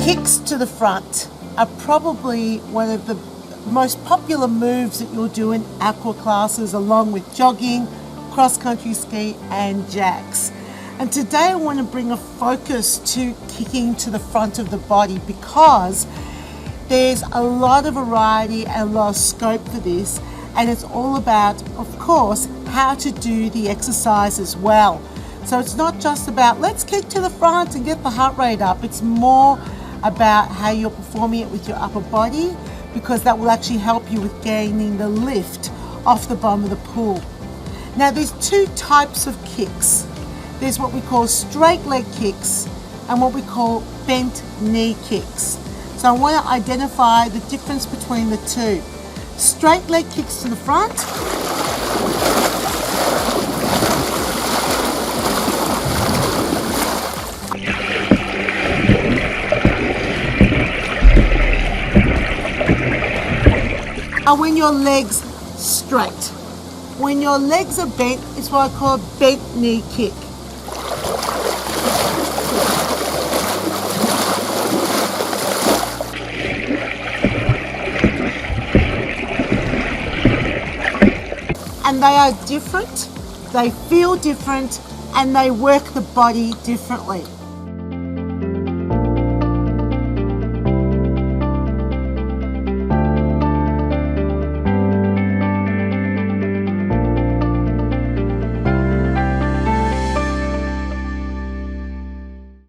Kicks to the front are probably one of the most popular moves that you'll do in aqua classes, along with jogging, cross-country ski and jacks. And today I want to bring a focus to kicking to the front of the body, because there's a lot of variety and a lot of scope for this, and it's all about, of course, how to do the exercise as well. So it's not just about let's kick to the front and get the heart rate up. It's more about how you're performing it with your upper body, because that will actually help you with gaining the lift off the bottom of the pool. Now there's two types of kicks. There's what we call straight leg kicks and what we call bent knee kicks. So I want to identify the difference between the two. Straight leg kicks to the front. Are when your legs straight. When your legs are bent, it's what I call a bent knee kick. And they are different, they feel different, and they work the body differently.